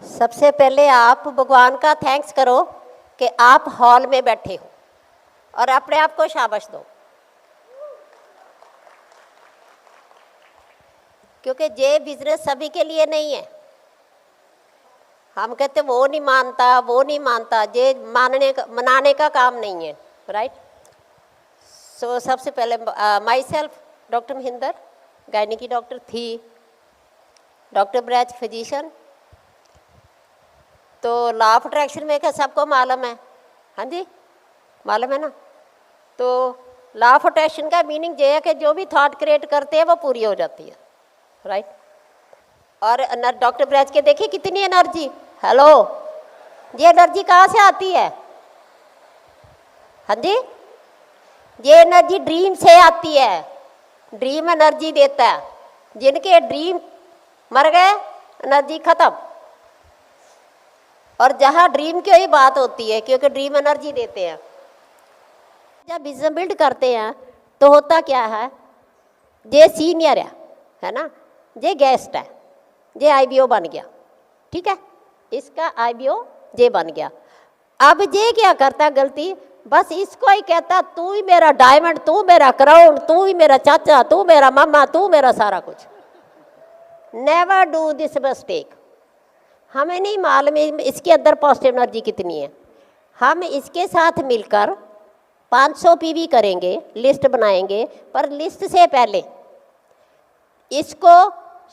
सबसे पहले आप भगवान का थैंक्स करो कि आप हॉल में बैठे हो और अपने आप को शाबाश दो, क्योंकि ये बिजनेस सभी के लिए नहीं है। हम कहते वो नहीं मानता, वो नहीं मानता, ये मनाने का काम नहीं है, राइट। सो सबसे पहले my self doctor Mahinder, gynae की डॉक्टर थी, डॉक्टर ब्रैच फिजिशियन। तो लॉ ऑफ अट्रैक्शन में क्या सबको मालूम है? हाँ जी, मालूम है ना। तो लॉ ऑफ अट्रैक्शन का मीनिंग ये है कि जो भी थॉट क्रिएट करते हैं वो पूरी हो जाती है, राइट। और डॉक्टर ब्रैच के देखिए कितनी एनर्जी, हेलो, ये एनर्जी कहाँ से आती है? हाँ जी, ये एनर्जी ड्रीम से आती है, ड्रीम एनर्जी देता है। जिनके ड्रीम मर गए एनर्जी खत्म। और जहाँ ड्रीम की ही बात होती है, क्योंकि ड्रीम एनर्जी देते हैं। जब बिजनेस बिल्ड करते हैं तो होता क्या है, ये सीनियर है ना, ये गेस्ट है, ये आईबीओ बन गया, ठीक है, इसका आईबीओ ये बन गया। अब ये क्या करता गलती, बस इसको ही कहता तू ही मेरा डायमंड, तू मेरा क्राउन, तू ही मेरा चाचा, तू मेरा मामा, तू मेरा सारा कुछ। Never do this mistake. हमें नहीं मालूम इसके अंदर पॉजिटिव एनर्जी कितनी है। हम इसके साथ मिलकर 500 पीवी करेंगे, लिस्ट बनाएंगे, पर लिस्ट से पहले इसको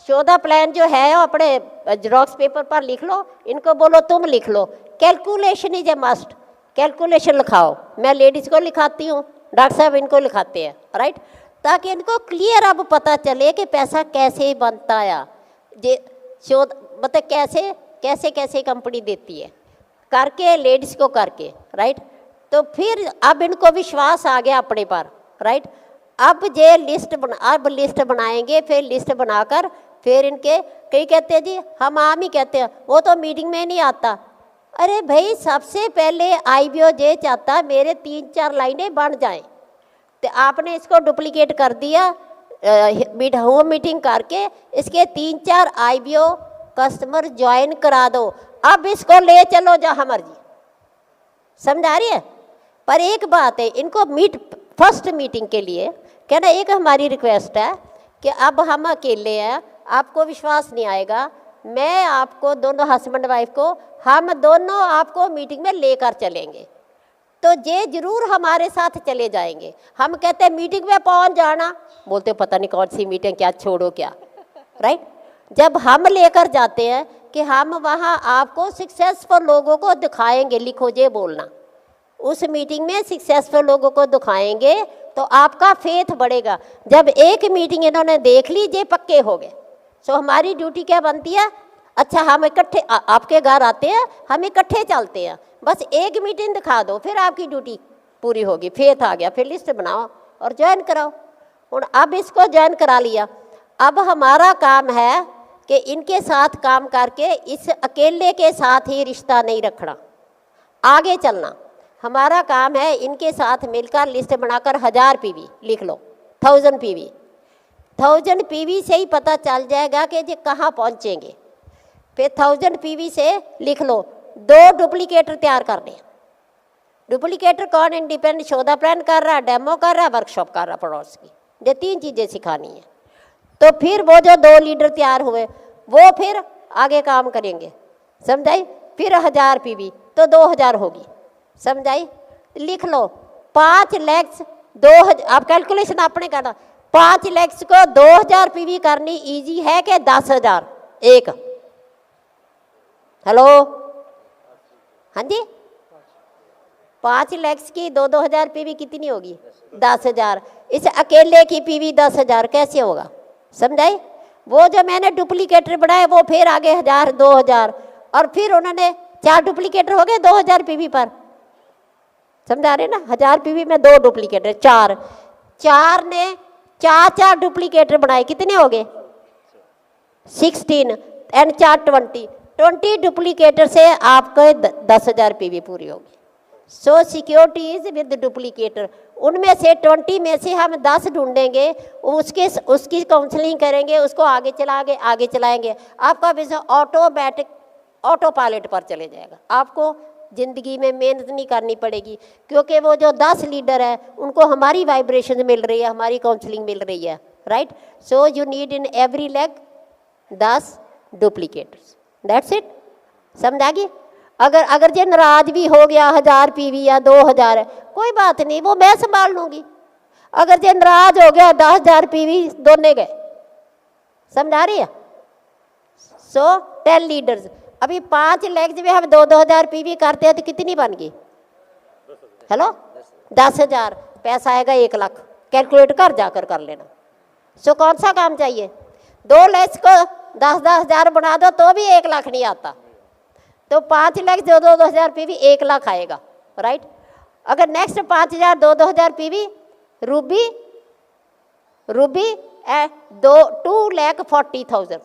14 प्लान जो है वो अपने जेरॉक्स पेपर पर लिख लो, इनको बोलो तुम लिख लो। Calculation is a must, calculation लिखाओ। मैं लेडीज़ को लिखाती हूँ, डॉक्टर साहब इनको लिखाते हैं, राइट, ताकि इनको क्लियर अब पता चले कि पैसा कैसे बनता है, ये मतलब कैसे कैसे कैसे कंपनी देती है, करके लेडीज़ को करके, राइट। तो फिर अब इनको विश्वास आ गया अपने पर, राइट। अब ये अब लिस्ट बनाएंगे, फिर लिस्ट बनाकर फिर इनके कई कहते हैं जी हम आम ही कहते हैं, वो तो मीटिंग में नहीं आता। अरे भाई, सबसे पहले आईबीओ ये चाहता मेरे 3-4 लाइनें बन जाएं, तो आपने इसको डुप्लीकेट कर दिया। होम मीटिंग करके इसके 3-4 आईबीओ कस्टमर ज्वाइन करा दो। अब इसको ले चलो जहाँ मर्जी, समझ आ रही है। पर एक बात है, इनको फर्स्ट मीटिंग के लिए कहना, एक हमारी रिक्वेस्ट है कि अब हम अकेले हैं, आपको विश्वास नहीं आएगा, मैं आपको दोनों हस्बैंड वाइफ को, हम दोनों आपको मीटिंग में लेकर चलेंगे। तो ये जरूर हमारे साथ चले जाएंगे। हम कहते हैं मीटिंग में पहुंच जाना, बोलते पता नहीं कौन सी मीटिंग, क्या छोड़ो क्या, राइट। जब हम लेकर जाते हैं कि हम वहाँ आपको सक्सेसफुल लोगों को दिखाएंगे, लिखो ये बोलना, उस मीटिंग में सक्सेसफुल लोगों को दिखाएंगे तो आपका फेथ बढ़ेगा। जब एक मीटिंग इन्होंने देख ली, ये पक्के हो गए। सो हमारी ड्यूटी क्या बनती है, अच्छा हम इकट्ठे आपके घर आते हैं, हम इकट्ठे चलते हैं, बस एक मीटिंग दिखा दो, फिर आपकी ड्यूटी पूरी होगी, फेथ आ गया, फिर लिस्ट बनाओ और ज्वाइन कराओ। और अब इसको ज्वाइन करा लिया, अब हमारा काम है कि इनके साथ काम करके इस अकेले के साथ ही रिश्ता नहीं रखना, आगे चलना। हमारा काम है इनके साथ मिलकर लिस्ट बनाकर 1000 पीवी लिख लो, 1000 पीवी, 1000 पीवी से ही पता चल जाएगा कि ये कहाँ पहुँचेंगे। फिर 1000 पीवी से लिख लो 2 डुप्लीकेटर तैयार करने। डुप्लीकेटर कौन? इंडिपेंडेंट शोधा प्लान कर रहा है, डेमो कर रहा है, वर्कशॉप कर रहा है, पड़ोस की, ये 3 चीज़ें सिखानी है। तो फिर वो जो 2 लीडर तैयार हुए वो फिर आगे काम करेंगे, समझाई। फिर 1000 पीवी तो 2000 होगी, समझाई। लिख लो 5 लैक्स 2000, आप कैलकुलेशन आपने करना, 5 लैक्स को 2000 पीवी करनी इजी है कि 10,000 एक? हेलो, हाँ जी, 5 लैक्स की 2-2000 पीवी कितनी होगी? 10,000। इस अकेले की पीवी 10,000 कैसे होगा, समझाई। वो जो मैंने डुप्लीकेटर बनाए वो फिर आगे 1000-2000, और फिर उन्होंने 4 डुप्लीकेटर हो गए 2000 पीवी पर, समझा रहे ना। 1000 पीवी में 2 डुप्लीकेटर, 4 ने 4 डुप्लीकेटर बनाए, कितने हो गए? 16 एंड 4 20 डुप्लीकेटर से आपको 10,000 पीवी पूरी होगी। सो सिक्योरिटी इज विद डुप्लीकेटर। उनमें से 20 में से हम 10 ढूंढेंगे, उसकी काउंसलिंग करेंगे, उसको आगे चलाएंगे, आपका बिजनेस ऑटोमेटिक ऑटो पायलट पर चले जाएगा। आपको ज़िंदगी में मेहनत नहीं करनी पड़ेगी, क्योंकि वो जो 10 लीडर है उनको हमारी वाइब्रेशन मिल रही है, हमारी काउंसलिंग मिल रही है, right. So you need in every leg 10 duplicators, that's it. समझ आ गई? अगर जो नाराज भी हो गया 1000 पीवी या 2000 है, कोई बात नहीं, वो मैं संभाल लूँगी। अगर जो नाराज हो गया 10,000 पीवी दोनों गए। समझ आ रही है? सो 10 लीडर्स, अभी 5 लेग्स में हम 2-2 हज़ार पीवी करते हैं तो कितनी बन गई? हेलो, 10,000, पैसा आएगा 1 लाख। कैलकुलेट कर जाकर कर लेना। सो कौन सा काम चाहिए? 2 लेग्स को 10-10 हज़ार बना दो तो भी 1 लाख नहीं आता, तो 5 लेग्स 2-2 हज़ार पीवी 1 लाख आएगा, राइट। अगर नेक्स्ट 5,000 2-2 हज़ार पीवी रूबी 2,40,000।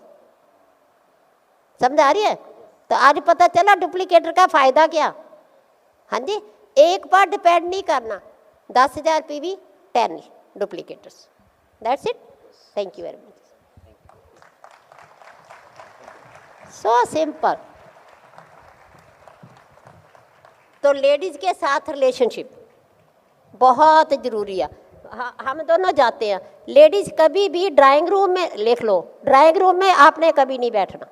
समझ आ रही है? तो आज पता चला डुप्लीकेटर का फायदा क्या। हाँ जी, एक पर डिपेंड नहीं करना। 10,000 PV 10 duplicators, that's it. Thank you very much. So simple. तो लेडीज के साथ रिलेशनशिप बहुत ज़रूरी है। हम दोनों जाते हैं, लेडीज कभी भी ड्राइंग रूम में, लिख लो, ड्राइंग रूम में आपने कभी नहीं बैठना।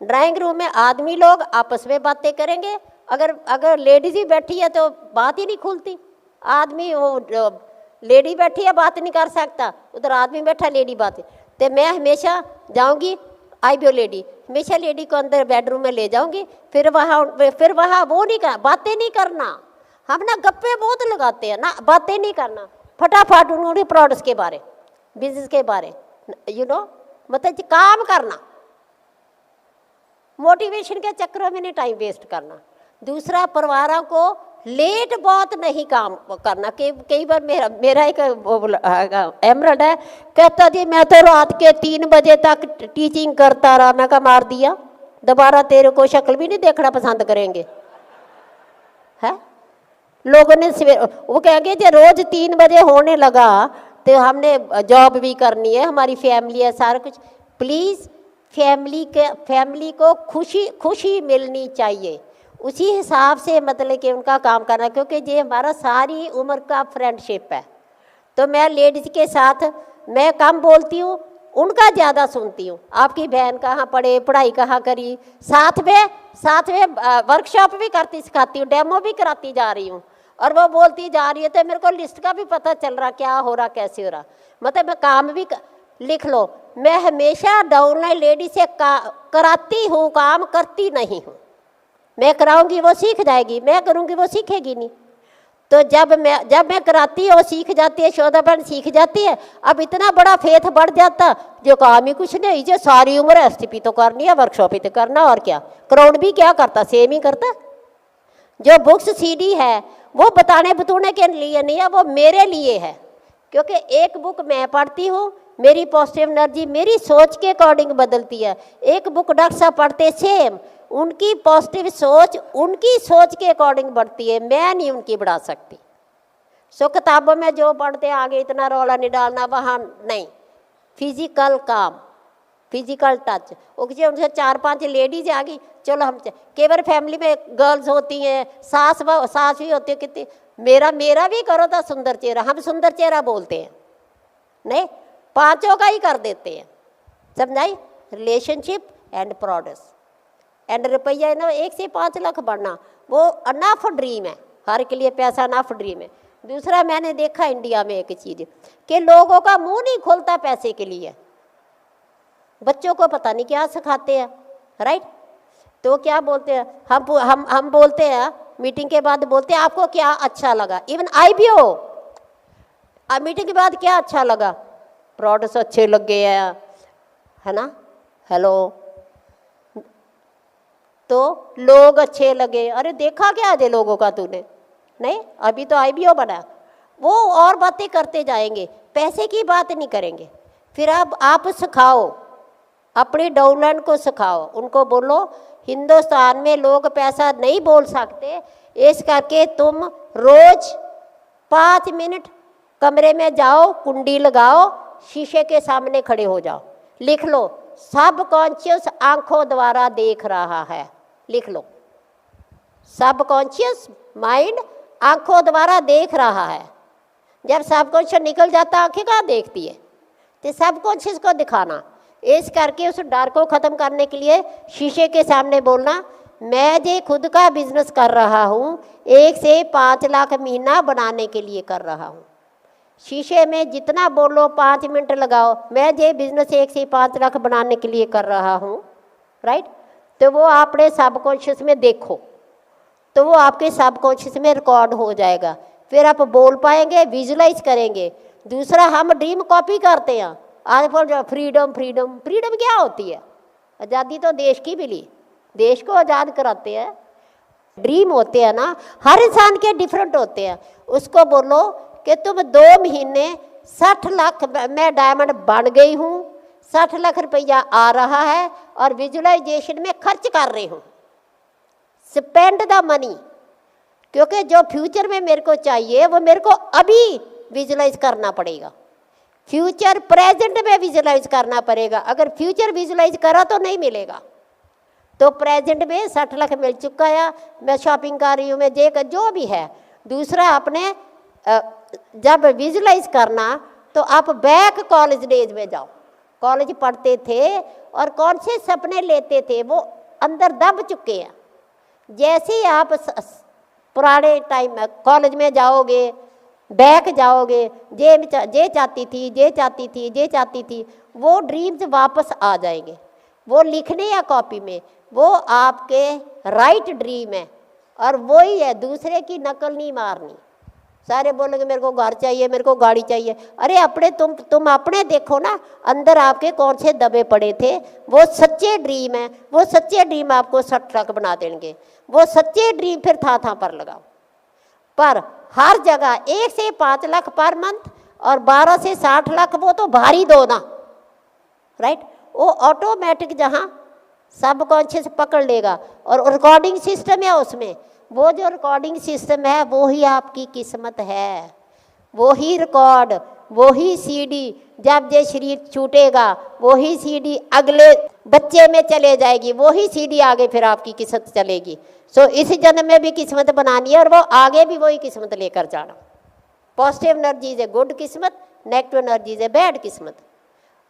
ड्राइंग रूम में आदमी लोग आपस में बातें करेंगे, अगर लेडीज ही बैठी है तो बात ही नहीं खुलती। आदमी वो लेडी बैठी है बात नहीं कर सकता, उधर आदमी बैठा लेडी बात। तो मैं हमेशा जाऊंगी, आई बी ओ लेडी, हमेशा लेडी को अंदर बेडरूम में ले जाऊंगी, फिर वहाँ वो नहीं कर, बातें नहीं करना। हम ना गप्पे बहुत लगाते हैं ना, बातें नहीं करना। फटाफट उन्होंने प्रोडक्ट्स के बारे, बिजनेस के बारे, यू नो, मतलब काम करना। मोटिवेशन के चक्करों में नहीं टाइम वेस्ट करना। दूसरा, परिवारों को लेट बहुत नहीं काम करना। कई बार मेरा एक एमरल्ड है, कहता जी मैं तो रात के 3 बजे तक टीचिंग करता रहा। मैं कहा मार दिया, दोबारा तेरे को शक्ल भी नहीं देखना पसंद करेंगे, है। लोगों ने वो कहेंगे जो रोज 3 बजे होने लगा तो हमने जॉब भी करनी है, हमारी फैमिली है, सारा कुछ। प्लीज़ फैमिली को खुशी मिलनी चाहिए, उसी हिसाब से मतलब कि उनका काम करना, क्योंकि ये हमारा सारी उम्र का फ्रेंडशिप है। तो मैं लेडीज़ के साथ मैं कम बोलती हूँ, उनका ज़्यादा सुनती हूँ। आपकी बहन कहाँ पढ़े, पढ़ाई कहाँ करी, साथ में वर्कशॉप भी करती सिखाती हूँ, डेमो भी कराती जा रही हूँ, और वो बोलती जा रही है। तो मेरे को लिस्ट का भी पता चल रहा क्या हो रहा, कैसे हो रहा। मतलब मैं काम भी लिख लो, मैं हमेशा डाउनलाइन लेडी से कराती हूँ, काम करती नहीं हूँ। मैं कराऊंगी वो सीख जाएगी, मैं करूँगी वो सीखेगी नहीं। तो जब मैं कराती है वो सीख जाती है, शोधापन सीख जाती है। अब इतना बड़ा फेथ बढ़ जाता, जो काम ही कुछ नहीं, जो सारी उम्र एसटीपी तो करनी है, वर्कशॉप ही तो करना, और क्या। क्राउड भी क्या करता, सेम ही करता। जो बुक्स सीडी है वो बताने के लिए नहीं है, वो मेरे लिए है। क्योंकि एक बुक मैं पढ़ती हूँ, मेरी पॉजिटिव एनर्जी मेरी सोच के अकॉर्डिंग बदलती है। एक बुक डॉक्टर साहब पढ़ते सेम, उनकी पॉजिटिव सोच उनकी सोच के अकॉर्डिंग बढ़ती है, मैं नहीं उनकी बढ़ा सकती। सो किताबों में जो पढ़ते आगे इतना रौला नहीं डालना, वहाँ नहीं। फिजिकल काम, फिजिकल टच। उनसे 4-5 लेडीज आ गई, चलो हम केवल फैमिली में गर्ल्स होती हैं, सास भी होती है, कितनी मेरा भी करो तो सुंदर चेहरा, हम सुंदर चेहरा बोलते हैं नहीं, 5 का ही कर देते हैं। समझाई? रिलेशनशिप एंड प्रोडक्ट्स एंड रुपया ना 1 से 5 लाख बढ़ना, वो अनफ ड्रीम है, हर के लिए पैसा अनफ ड्रीम है। दूसरा, मैंने देखा इंडिया में एक चीज़ कि लोगों का मुंह नहीं खोलता पैसे के लिए, बच्चों को पता नहीं क्या सिखाते हैं, राइट। तो क्या बोलते हैं, हम बोलते हैं मीटिंग के बाद, बोलते हैं आपको क्या अच्छा लगा। इवन IBO मीटिंग के बाद क्या अच्छा लगा, प्रोडक्ट्स अच्छे लग गए हैं, है ना, हेलो, तो लोग अच्छे लगे। अरे देखा क्या आज लोगों का तूने, नहीं, अभी तो IBO बना। वो और बातें करते जाएंगे, पैसे की बात नहीं करेंगे। फिर अब आप सिखाओ, अपनी डाउनलाइन को सिखाओ, उनको बोलो हिंदुस्तान में लोग पैसा नहीं बोल सकते, इस करके तुम रोज 5 मिनट कमरे में जाओ, कुंडी लगाओ, शीशे के सामने खड़े हो जाओ, लिख लो सबकॉन्शियस आंखों द्वारा देख रहा है, लिख लो। सबकॉन्शियस माइंड आंखों द्वारा देख रहा है। जब सबकॉन्शियस निकल जाता आंखें कहाँ देखती है, तो सबकॉन्शियस को दिखाना। इस करके उस डर को ख़त्म करने के लिए शीशे के सामने बोलना, मैं जे खुद का बिजनेस कर रहा हूँ, 1 से 5 लाख महीना बनाने के लिए कर रहा हूँ। शीशे में जितना बोलो 5 मिनट लगाओ, मैं जे बिजनेस 1 से 5 लाख बनाने के लिए कर रहा हूँ, राइट। तो वो आपने सबकॉन्शियस में देखो, तो वो आपके सबकॉन्शियस में रिकॉर्ड हो जाएगा। फिर आप बोल पाएंगे, विजुलाइज करेंगे। दूसरा, हम ड्रीम कॉपी करते हैं। आज पर फ्रीडम फ्रीडम फ्रीडम क्या होती है? आज़ादी तो देश की मिली, देश को आज़ाद कराते हैं। ड्रीम होते हैं ना, हर इंसान के डिफरेंट होते हैं। उसको बोलो कि तुम 2 महीने 60 लाख मैं डायमंड बन गई हूँ, 60 लाख रुपया आ रहा है और विजुलाइजेशन में खर्च कर रही हूँ। स्पेंड द मनी, क्योंकि जो फ्यूचर में मेरे को चाहिए वो मेरे को अभी विजुलाइज करना पड़ेगा। फ्यूचर प्रेजेंट में विजुलाइज करना पड़ेगा। अगर फ्यूचर विजुलाइज करा तो नहीं मिलेगा। तो प्रेजेंट में 60 लाख मिल चुका है, मैं शॉपिंग कर रही हूँ, मैं जो भी है। दूसरा, आपने जब विजुलाइज करना तो आप बैक कॉलेज डेज में जाओ। कॉलेज पढ़ते थे और कौन से सपने लेते थे वो अंदर दब चुके हैं। जैसे ही आप पुराने टाइम कॉलेज में जाओगे, बैक जाओगे, जे चाहती थी, जे चाहती थी, जे चाहती थी, वो ड्रीम्स वापस आ जाएंगे। वो लिखने या कॉपी में, वो आपके राइट ड्रीम है और वही है, दूसरे की नकल नहीं मारनी। सारे बोलेंगे मेरे को घर चाहिए, मेरे को गाड़ी चाहिए। अरे अपने तुम अपने देखो ना, अंदर आपके कौन से दबे पड़े थे। वो सच्चे ड्रीम है, वो सच्चे ड्रीम आपको 60 लाख बना देंगे। वो सच्चे ड्रीम फिर था पर लगाओ। पर हर जगह 1 से 5 लाख पर मंथ और 12 से 60 लाख वो तो भारी दो ना, राइट। वो ऑटोमेटिक जहाँ सबकॉन्शियस पकड़ लेगा और रिकॉर्डिंग सिस्टम है उसमें। वो जो रिकॉर्डिंग सिस्टम है वो ही आपकी किस्मत है, वो ही रिकॉर्ड, वो ही सीडी। जब ये शरीर छूटेगा वो ही सीडी अगले बच्चे में चले जाएगी, वो ही सीडी आगे फिर आपकी किस्मत चलेगी। सो इस जन्म में भी किस्मत बनानी है और वो आगे भी वही किस्मत लेकर जाना। पॉजिटिव एनर्जी है गुड किस्मत, नेगेटिव एनर्जी है बैड किस्मत।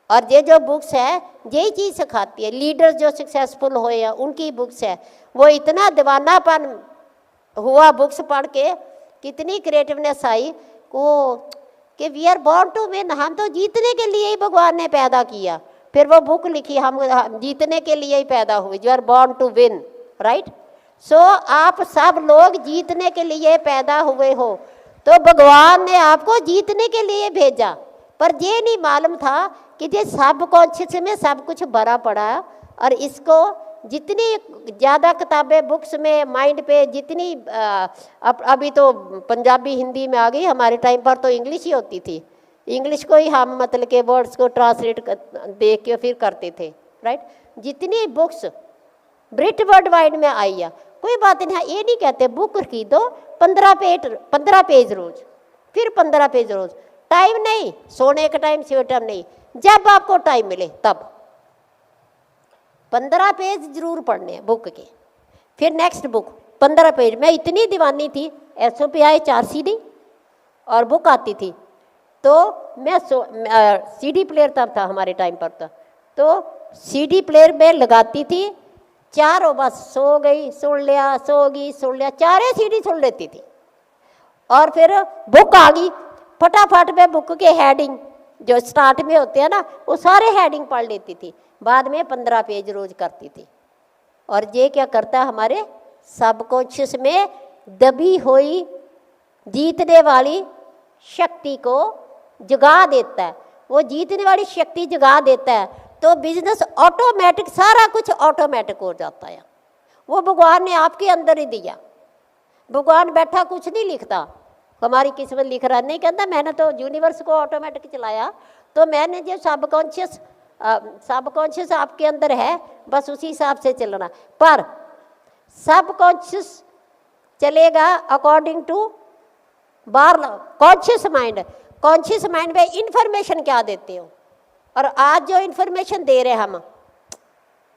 और ये जो बुक्स है यही चीज़ सिखाती है। लीडर्स जो सक्सेसफुल हुए हैं उनकी बुक्स है। वो इतना दीवानापन हुआ बुक्स पढ़ के, कितनी क्रिएटिवनेस आई को कि we are born to win, हम तो जीतने के लिए ही भगवान ने पैदा किया। फिर वो बुक लिखी, हम जीतने के लिए ही पैदा हुए, you are born to win, right. So आप सब लोग जीतने के लिए पैदा हुए हो, तो भगवान ने आपको जीतने के लिए भेजा। पर ये नहीं मालूम था कि ये सबकॉन्शियस में सब कुछ भरा पड़ा है और इसको जितनी ज़्यादा किताबें बुक्स में माइंड पे जितनी अभी तो पंजाबी हिंदी में आ गई, हमारे टाइम पर तो इंग्लिश ही होती थी। इंग्लिश को ही हम मतलब के वर्ड्स को ट्रांसलेट देख के फिर करते थे, राइट। जितनी बुक्स ब्रिट वर्ल्ड वाइड में आई है, कोई बात नहीं। ये नहीं कहते बुक खरीदो 15 पेज रोज, फिर 15 पेज रोज। टाइम नहीं, सोने का टाइम से टाइम नहीं, जब आपको टाइम मिले तब 15 पेज जरूर पढ़ने हैं बुक के। फिर नेक्स्ट बुक 15 पेज। मैं इतनी दीवानी थी, SOP आए 4 CD और बुक आती थी, तो मैं CD प्लेयर तब था हमारे टाइम पर था, तो CD प्लेयर में लगाती थी, चारों बस सो गई सुन लिया, सो गई सुन लिया, 4 CD सुन लेती थी। और फिर बुक आ गई, फटाफट में बुक के हेडिंग जो स्टार्ट में होते हैं ना, वो सारे हेडिंग पढ़ लेती थी। बाद में 15 पेज रोज करती थी। और ये क्या करता है, हमारे सबकॉन्शियस में दबी हुई जीतने वाली शक्ति को जगा देता है। वो जीतने वाली शक्ति जगा देता है तो बिजनेस ऑटोमेटिक, सारा कुछ ऑटोमेटिक हो जाता है। वो भगवान ने आपके अंदर ही दिया। भगवान बैठा कुछ नहीं लिखता, हमारी किस्मत लिख रहा नहीं, कहता मैंने तो यूनिवर्स को ऑटोमेटिक चलाया, तो मैंने जो सबकॉन्शियस आपके अंदर है, बस उसी हिसाब से चलना। पर सबकॉन्शियस चलेगा according to conscious mind. Conscious mind में इंफॉर्मेशन क्या देते हो, और आज जो इंफॉर्मेशन दे रहे हैं हम,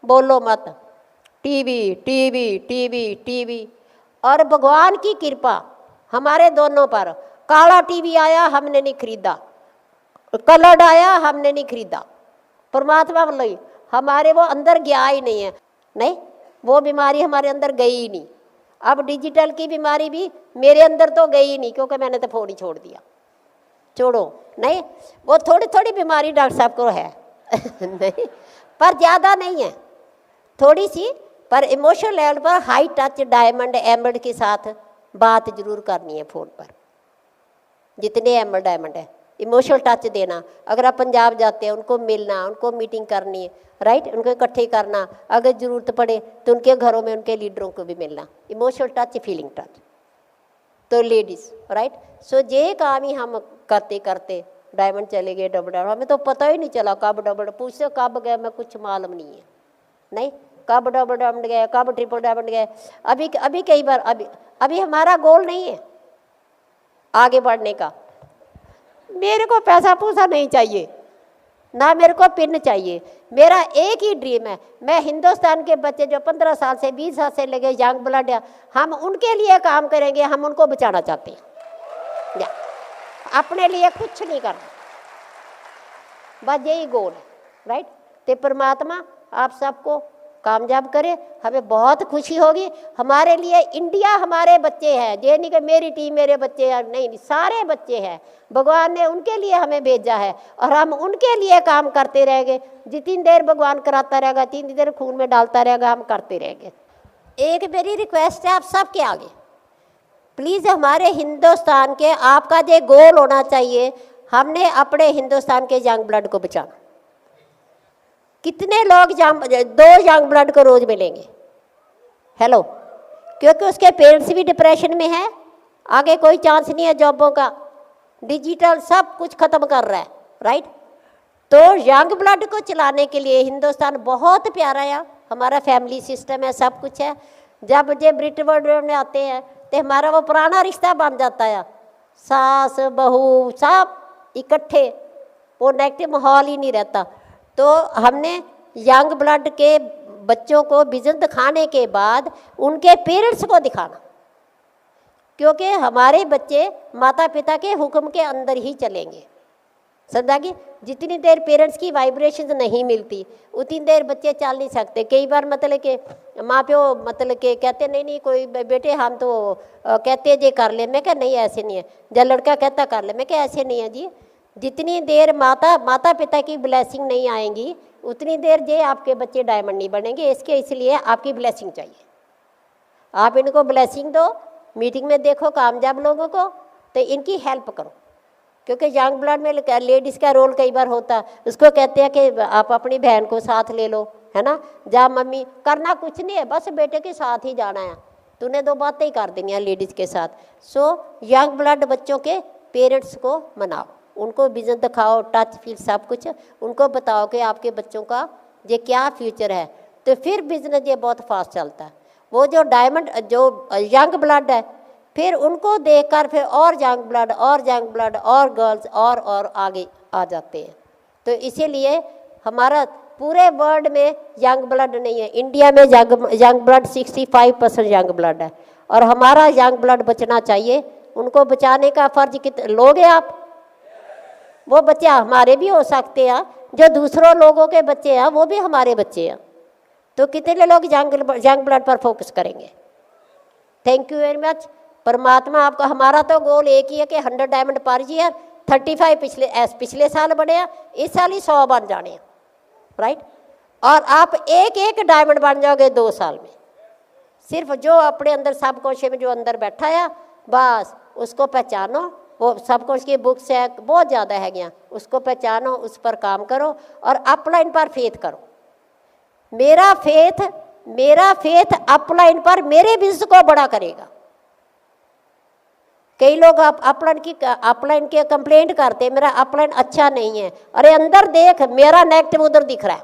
बोलो मत, टीवी टीवी टीवी टीवी। और भगवान की कृपा हमारे दोनों पर, काला टीवी आया हमने नहीं खरीदा, कलर्ड आया हमने नहीं खरीदा, परमात्मा बोलो हमारे वो अंदर गया ही नहीं है, नहीं वो बीमारी हमारे अंदर गई ही नहीं। अब डिजिटल की बीमारी भी मेरे अंदर तो गई ही नहीं, क्योंकि मैंने तो फ़ोन ही छोड़ दिया। छोड़ो नहीं, वो थोड़ी थोड़ी बीमारी डॉक्टर साहब को है नहीं, पर ज़्यादा नहीं है, थोड़ी सी। पर इमोशनल लेवल पर हाई टच डायमंड एमरल्ड के साथ बात जरूर करनी है फ़ोन पर, जितने एमरल्ड डायमंड है इमोशनल टच देना। अगर आप पंजाब जाते हैं उनको मिलना, उनको मीटिंग करनी है, राइट, उनको इकट्ठे करना, अगर ज़रूरत पड़े तो उनके घरों में उनके लीडरों को भी मिलना, इमोशनल टच फीलिंग टच। तो लेडीज़, राइट, सो ये काम ही हम करते करते डायमंड चले गए डबल डायमंड, हमें तो पता ही नहीं चला कब डबल, पूछते कब गए मैं कुछ मालूम नहीं है, नहीं कब डबल डायमंड गए, कब ट्रिपल डायमंड गए। अभी कई बार अभी हमारा गोल नहीं है आगे बढ़ने का। मेरे को पैसा पूसा नहीं चाहिए, ना मेरे को पिन चाहिए, मेरा एक ही ड्रीम है, मैं हिंदुस्तान के बच्चे जो 15 साल से 20 साल से लगे यंग ब्लड है, हम उनके लिए काम करेंगे, हम उनको बचाना चाहते हैं, अपने लिए कुछ नहीं करना, बस यही गोल है, राइट। तो परमात्मा आप सबको कामयाब करे, हमें बहुत खुशी होगी। हमारे लिए इंडिया हमारे बच्चे हैं, ये नहीं कि मेरी टीम मेरे बच्चे हैं, नहीं, सारे बच्चे हैं, भगवान ने उनके लिए हमें भेजा है और हम उनके लिए काम करते रहेंगे। जितनी देर भगवान कराता रहेगा, जितनी देर खून में डालता रहेगा, हम करते रहेंगे। एक मेरी रिक्वेस्ट है आप सबके आगे, प्लीज़ हमारे हिंदुस्तान के आपका जो गोल होना चाहिए, हमने अपने हिंदुस्तान के यंग ब्लड को बचाना। कितने लोग दो यंग ब्लड को रोज मिलेंगे, हेलो, क्योंकि उसके पेरेंट्स भी डिप्रेशन में है, आगे कोई चांस नहीं है जॉबों का, डिजिटल सब कुछ खत्म कर रहा है, राइट। तो यंग ब्लड को चलाने के लिए हिंदुस्तान बहुत प्यारा है, हमारा फैमिली सिस्टम है, सब कुछ है। जब ये ब्रिट वर्ल्ड में आते हैं तो हमारा वो पुराना रिश्ता बन जाता है, सास बहू सब इकट्ठे, वो नेगेटिव माहौल ही नहीं रहता। तो हमने यंग ब्लड के बच्चों को विजन दिखाने के बाद उनके पेरेंट्स को दिखाना, क्योंकि हमारे बच्चे माता पिता के हुक्म के अंदर ही चलेंगे, समझा कि जितनी देर पेरेंट्स की वाइब्रेशन नहीं मिलती उतनी देर बच्चे चल नहीं सकते। कई बार मतलब कि माँ प्यो मतलब कि कहते नहीं कोई बेटे हम तो कहते जे कर ले, मैं क्या नहीं ऐसे नहीं है, जब लड़का कहता कर ले, मैं क्या ऐसे नहीं है जी। जितनी देर माता पिता की ब्लेसिंग नहीं आएंगी उतनी देर जे आपके बच्चे डायमंड नहीं बनेंगे। इसलिए आपकी ब्लेसिंग चाहिए, आप इनको ब्लेसिंग दो, मीटिंग में देखो कामयाब लोगों को, तो इनकी हेल्प करो, क्योंकि यंग ब्लड में लेडीज़ का रोल कई बार होता है, उसको कहते हैं कि आप अपनी बहन को साथ ले लो, है ना, जा मम्मी, करना कुछ नहीं है, बस बेटे के साथ ही जाना है, तूने दो बातें ही कर देनी है लेडीज़ के साथ। सो यंग ब्लड बच्चों के पेरेंट्स को मनाओ, उनको विजन दिखाओ, टच फील सब कुछ उनको बताओ कि आपके बच्चों का ये क्या फ्यूचर है, तो फिर बिजनेस ये बहुत फास्ट चलता है। वो जो डायमंड जो यंग ब्लड है, फिर उनको देखकर फिर और यंग ब्लड और गर्ल्स और आगे आ जाते हैं। तो इसीलिए हमारा पूरे वर्ल्ड में यंग ब्लड नहीं है, इंडिया में यंग ब्लड 65% यंग ब्लड है, और हमारा यंग ब्लड बचना चाहिए। उनको बचाने का फर्ज लोगे आप, वो बच्चे हमारे भी हो सकते हैं, जो दूसरों लोगों के बच्चे हैं वो भी हमारे बच्चे हैं, तो कितने लोग यंग ब्लड पर फोकस करेंगे। Thank you very much. परमात्मा आपका, हमारा तो गोल एक ही है कि 100 डायमंड पर ईयर, 35 पिछले साल बने हैं, इस साल ही 100 बन जाने हैं, राइट। और आप एक डायमंड बन जाओगे 2 साल में। सिर्फ जो अपने अंदर सबकॉन्शियस में जो अंदर बैठा है, बस उसको पहचानो। वो सबकॉन्शियस की बुक्स है बहुत ज़्यादा है गया, उसको पहचानो, उस पर काम करो और अपलाइन पर फेथ करो। मेरा फेथ अपलाइन पर मेरे बिजनेस को बड़ा करेगा। कई लोग अपलाइन के कंप्लेंट करते हैं, मेरा अपलाइन अच्छा नहीं है। अरे अंदर देख, मेरा नेगेटिव उधर दिख रहा है।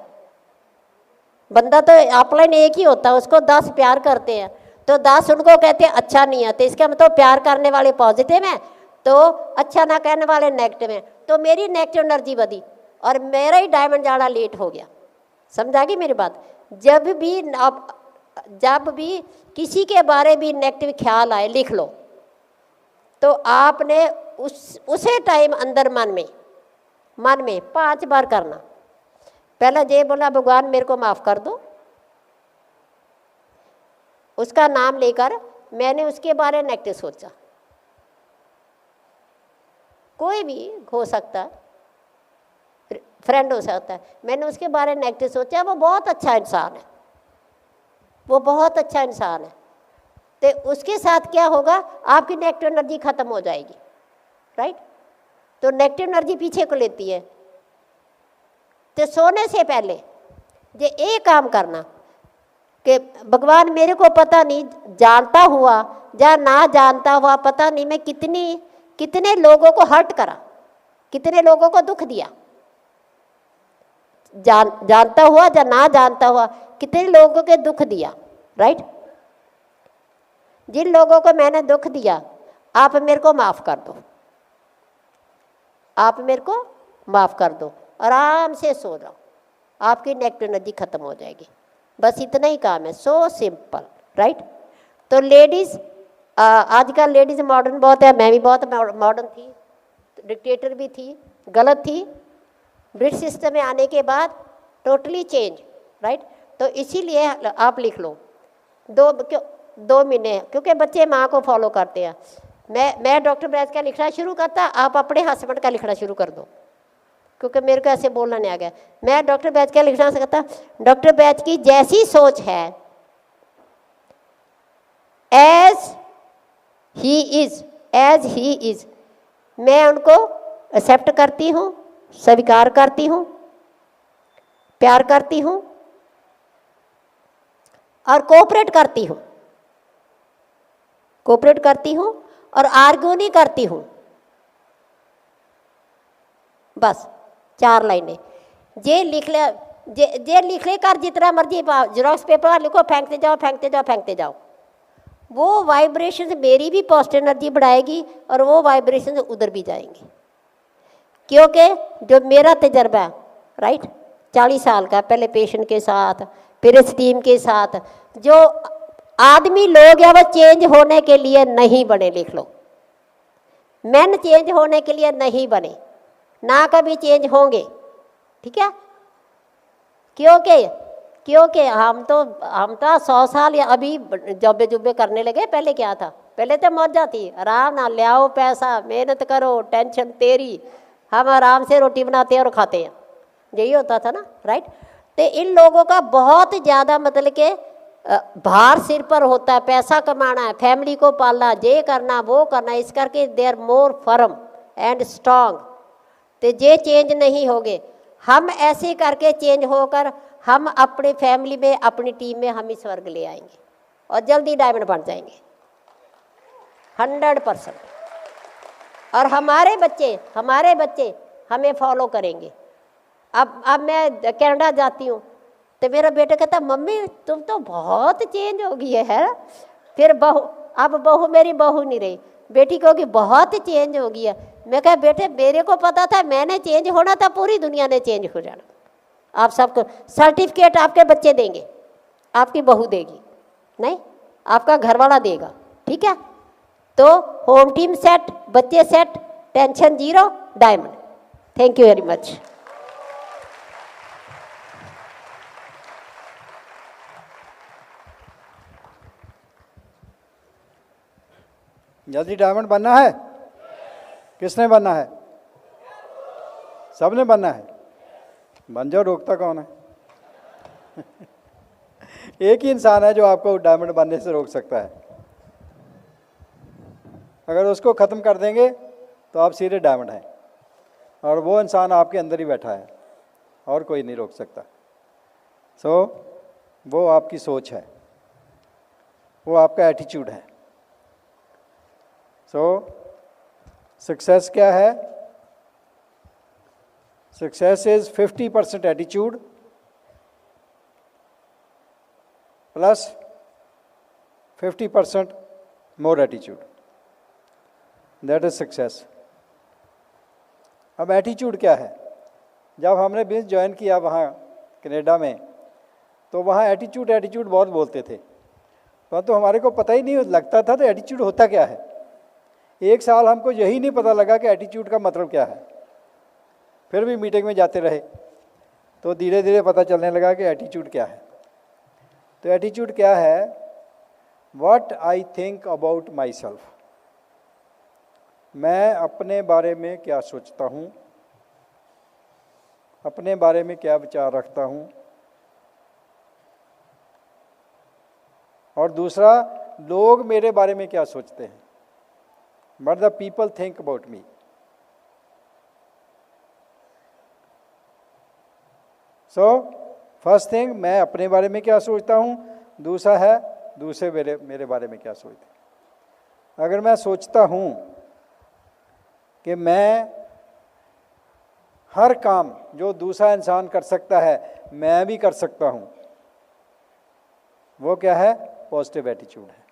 बंदा तो अपलाइन एक ही होता है, उसको 10 प्यार करते हैं तो 10 उनको कहते हैं अच्छा नहीं है, तो इसका मतलब प्यार करने वाले पॉजिटिव हैं तो अच्छा ना कहने वाले नेगेटिव हैं। तो मेरी नेगेटिव एनर्जी बढ़ी और मेरा ही डायमंड जाना लेट हो गया। समझा गई मेरी बात। जब भी किसी के बारे में नेगेटिव ख्याल आए लिख लो, तो आपने उसे टाइम अंदर मन में 5 बार करना। पहला ये बोला भगवान मेरे को माफ़ कर दो, उसका नाम लेकर मैंने उसके बारे में नेगेटिव सोचा, कोई भी हो सकता है, फ्रेंड हो सकता है, मैंने उसके बारे में नेगेटिव सोचा, वो बहुत अच्छा इंसान है, वो बहुत अच्छा इंसान है, तो उसके साथ क्या होगा, आपकी नेगेटिव एनर्जी ख़त्म हो जाएगी, राइट। तो नेगेटिव एनर्जी पीछे को लेती है। तो सोने से पहले ये एक काम करना कि भगवान मेरे को पता नहीं, जानता हुआ या ना जानता हुआ, पता नहीं मैं कितने लोगों को हर्ट करा, कितने लोगों को दुख दिया, जानता हुआ या ना जानता हुआ कितने लोगों के दुख दिया, राइट। जिन लोगों को मैंने दुख दिया, आप मेरे को माफ़ कर दो, आप मेरे को माफ़ कर दो, आराम से सो जाओ, आपकी नेगेटिव एनर्जी ख़त्म हो जाएगी। बस इतना ही काम है, सो सिंपल, राइट। तो लेडीज़, आजकल लेडीज़ मॉडर्न बहुत है, मैं भी बहुत मॉडर्न थी, डिक्टेटर भी थी, गलत थी। ब्रिटिश सिस्टम में आने के बाद टोटली चेंज, राइट। तो इसीलिए आप लिख लो 2 महीने, क्योंकि बच्चे माँ को फॉलो करते हैं। मैं डॉक्टर बैच का लिखना शुरू करता, आप अपने हस्बैंड का लिखना शुरू कर दो, क्योंकि मेरे को ऐसे बोलना नहीं आ गया। मैं डॉक्टर बैच का लिखना सकता, डॉक्टर बैच की जैसी सोच है, एज ही इज, मैं उनको एक्सेप्ट करती हूँ, स्वीकार करती हूँ, प्यार करती हूँ और कोऑपरेट करती हूँ और आर्ग्यू नहीं करती हूँ। बस 4 लाइनें ये लिख ले कर जितना मर्जी जेरॉक्स पेपर लिखो, फेंकते जाओ। वो वाइब्रेशन मेरी भी पॉजिटिव एनर्जी बढ़ाएगी और वो वाइब्रेशन उधर भी जाएंगी, क्योंकि जो मेरा तजर्बा है, राइट, 40 साल का, पहले पेशेंट के साथ, फिर इस टीम के साथ, जो आदमी लोग हैं वो चेंज होने के लिए नहीं बने, लिख लो, मैन चेंज होने के लिए नहीं बने, ना कभी चेंज होंगे, ठीक है। क्योंकि हम तो 100 साल या अभी जुब्बे करने लगे। पहले क्या था, पहले तो मौजा थी, आराम ना, ले आओ पैसा, मेहनत करो, टेंशन तेरी, हम आराम से रोटी बनाते हैं और खाते हैं, यही होता था ना, राइट। तो इन लोगों का बहुत ज़्यादा मतलब के भार सिर पर होता है, पैसा कमाना है, फैमिली को पालना, ये करना वो करना, इस करके they are more firm and strong. तो ये चेंज नहीं होंगे, हम ऐसे करके चेंज होकर हम अपने फैमिली में, अपनी टीम में हम इस वर्ग ले आएंगे और जल्दी डायमंड बन जाएंगे 100%। और हमारे बच्चे हमें फॉलो करेंगे। अब मैं कनाडा जाती हूँ तो मेरा बेटा कहता मम्मी तुम तो बहुत चेंज हो गई है। फिर बहू मेरी बहू नहीं रही, बेटी कहोगी बहुत चेंज हो गई है। मैं कहा बेटे मेरे को पता था, मैंने चेंज होना था, पूरी दुनिया ने चेंज हो जाना। आप सबको सर्टिफिकेट आपके बच्चे देंगे, आपकी बहू देगी नहीं, आपका घरवाला देगा, ठीक है। तो होम टीम सेट, बच्चे set, tension 0, diamond. Thank you very much. जल्दी डायमंड बनना है, किसने बनना है? सबने बनना है, बन जाओ, रोकता कौन है? एक ही इंसान है जो आपको डायमंड बनने से रोक सकता है। अगर उसको ख़त्म कर देंगे तो आप सीधे डायमंड हैं, और वो इंसान आपके अंदर ही बैठा है और कोई नहीं रोक सकता। वो आपकी सोच है, वो आपका एटीट्यूड है। सक्सेस क्या है? Success is 50% attitude plus 50% more attitude, that is success. अब एटीट्यूड क्या है? जब हमने बिजनेस ज्वाइन किया वहाँ कनाडा में, तो वहाँ एटीट्यूड एटीट्यूड बहुत बोलते थे, परंतु हमारे को पता ही नहीं लगता था तो एटीट्यूड होता क्या है। एक साल हमको यही नहीं पता लगा कि एटीट्यूड का मतलब क्या है। फिर भी मीटिंग में जाते रहे तो धीरे धीरे पता चलने लगा कि एटीट्यूड क्या है। तो एटीट्यूड क्या है? What I think about my self, मैं अपने बारे में क्या सोचता हूँ, अपने बारे में क्या विचार रखता हूँ। और दूसरा, लोग मेरे बारे में क्या सोचते हैं, what the people think about me. So first thing, मैं अपने बारे में क्या सोचता हूँ। दूसरा है दूसरे मेरे बारे में क्या सोचते हैं। अगर मैं सोचता हूँ कि मैं हर काम जो दूसरा इंसान कर सकता है मैं भी कर सकता हूँ, वो क्या है? पॉजिटिव एटीट्यूड है।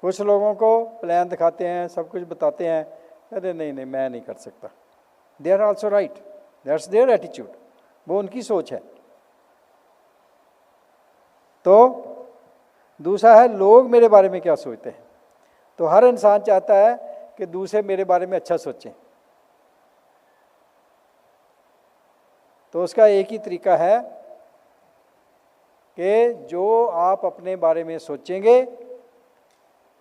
कुछ लोगों को प्लान दिखाते हैं, सब कुछ बताते हैं, अरे नहीं नहीं मैं नहीं कर सकता। They are also right, that's their attitude, वो उनकी सोच है। तो दूसरा है लोग मेरे बारे में क्या सोचते हैं। तो हर इंसान चाहता है कि दूसरे मेरे बारे में अच्छा सोचें। तो उसका एक ही तरीका है कि जो आप अपने बारे में सोचेंगे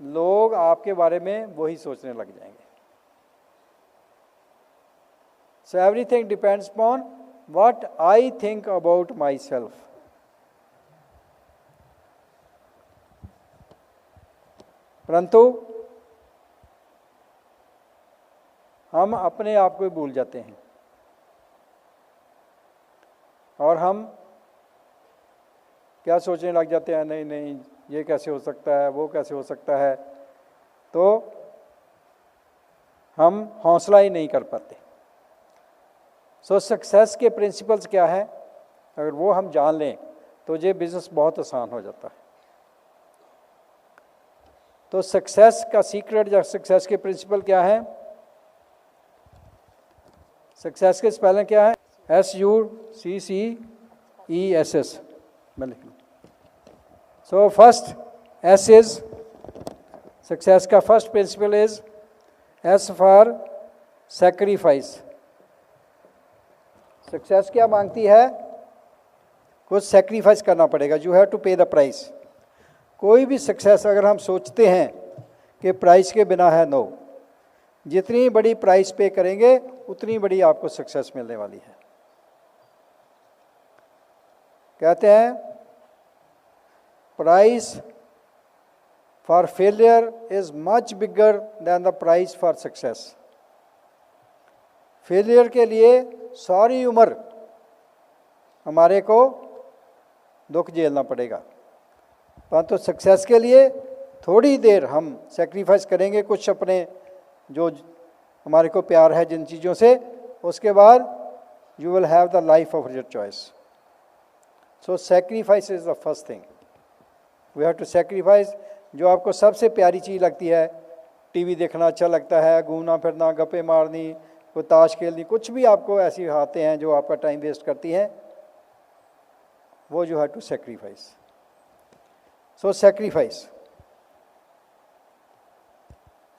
लोग आपके बारे में वही सोचने लग जाएंगे। So everything depends upon what I think about myself. परंतु हम अपने आप को भूल जाते हैं और हम क्या सोचने लग जाते हैं, नहीं नहीं ये कैसे हो सकता है, वो कैसे हो सकता है। तो हम हौसला ही नहीं कर पाते। सो सक्सेस के प्रिंसिपल्स क्या है, अगर वो हम जान लें तो ये बिज़नेस बहुत आसान हो जाता है। तो सक्सेस का सीक्रेट या सक्सेस के प्रिंसिपल क्या है? सक्सेस के स्पेलिंग क्या है? SUCCESS। मैं लिख लूँ। So first S is success का first principle is S for sacrifice. Success क्या मांगती है? कुछ सैक्रिफाइस करना पड़ेगा। You have to pay the price. कोई भी सक्सेस अगर हम सोचते हैं कि प्राइस के बिना है, नो। जितनी बड़ी प्राइस पे करेंगे उतनी बड़ी आपको सक्सेस मिलने वाली है। कहते हैं price for failure is much bigger than the price for success. Failure के लिए सारी उम्र हमारे को दुख झेलना पड़ेगा, परंतु सक्सेस के लिए थोड़ी देर हम सेक्रीफाइस करेंगे कुछ अपने जो हमारे को प्यार है जिन चीज़ों से, उसके बाद you will have the life of your choice. So sacrifice is the first thing. We have to sacrifice. जो आपको सबसे प्यारी चीज़ लगती है, टीवी देखना अच्छा लगता है, घूमना फिरना, गप्पे मारनी, कोई ताश खेलनी, कुछ भी आपको ऐसी आते हैं जो आपका टाइम वेस्ट करती हैं, वो you have to sacrifice. So sacrifice.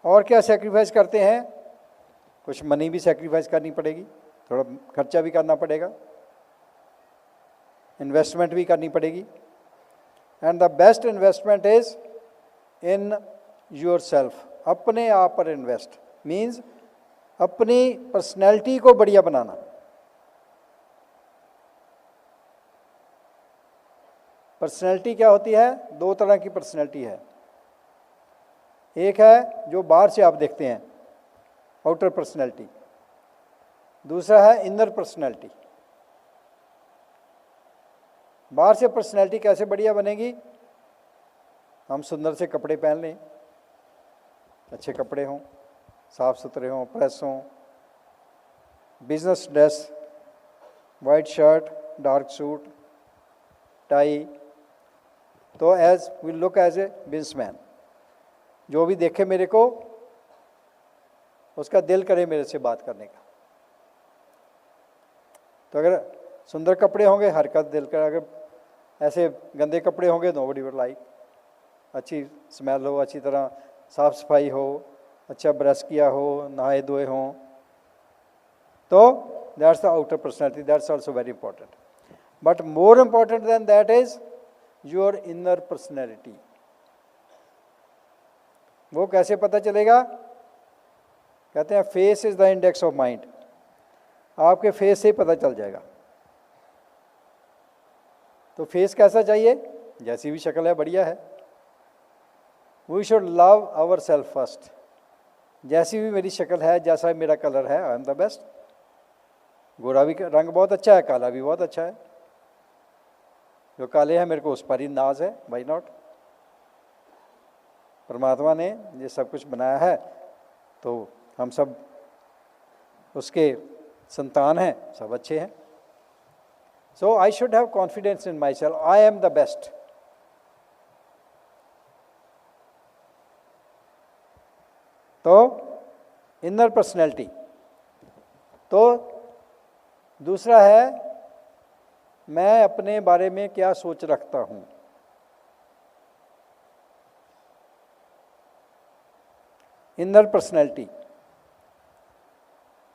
और क्या सेक्रीफाइस करते हैं? कुछ मनी भी सेक्रीफाइस करनी पड़ेगी, थोड़ा खर्चा भी करना पड़ेगा, इन्वेस्टमेंट भी करनी पड़ेगी। And the best investment is in your self. अपने आप पर इन्वेस्ट मीन्स अपनी पर्सनैलिटी को बढ़िया बनाना। पर्सनैलिटी क्या होती है? दो तरह की पर्सनैलिटी है। एक है जो बाहर से आप देखते हैं, आउटर पर्सनैलिटी। दूसरा है इनर पर्सनैलिटी। बाहर से पर्सनैलिटी कैसे बढ़िया बनेगी? हम सुंदर से कपड़े पहन लें, अच्छे कपड़े हों, साफ सुथरे हों, प्रेस हों, business dress, white shirt, dark suit, tie, तो as we look as a businessman. जो भी देखे मेरे को उसका दिल करे मेरे से बात करने का। तो अगर सुंदर कपड़े होंगे हर का दिल का, अगर ऐसे गंदे कपड़े होंगे नोबडी वुड लाइक। अच्छी स्मेल हो, अच्छी तरह साफ सफाई हो, अच्छा ब्रश किया हो, नहाए धोए हों, तो that's the outer personality, that's also very important. But more important than that is your inner personality. वो कैसे पता चलेगा? कहते हैं face is the index of mind. आपके फेस से ही पता चल जाएगा। तो फेस कैसा चाहिए? जैसी भी शक्ल है बढ़िया है। We should love our self first. जैसी भी मेरी शक्ल है, जैसा मेरा कलर है, आई एम द बेस्ट। गोरा भी रंग बहुत अच्छा है, काला भी बहुत अच्छा है। जो काले हैं मेरे को उस पर ही नाज है, वाई नॉट। परमात्मा ने ये सब कुछ बनाया है तो हम सब उसके संतान हैं, सब अच्छे हैं। So I should have confidence in myself, I am the best. तो इनर पर्सनैलिटी। तो दूसरा है मैं अपने बारे में क्या सोच रखता हूँ। इनर पर्सनैलिटी,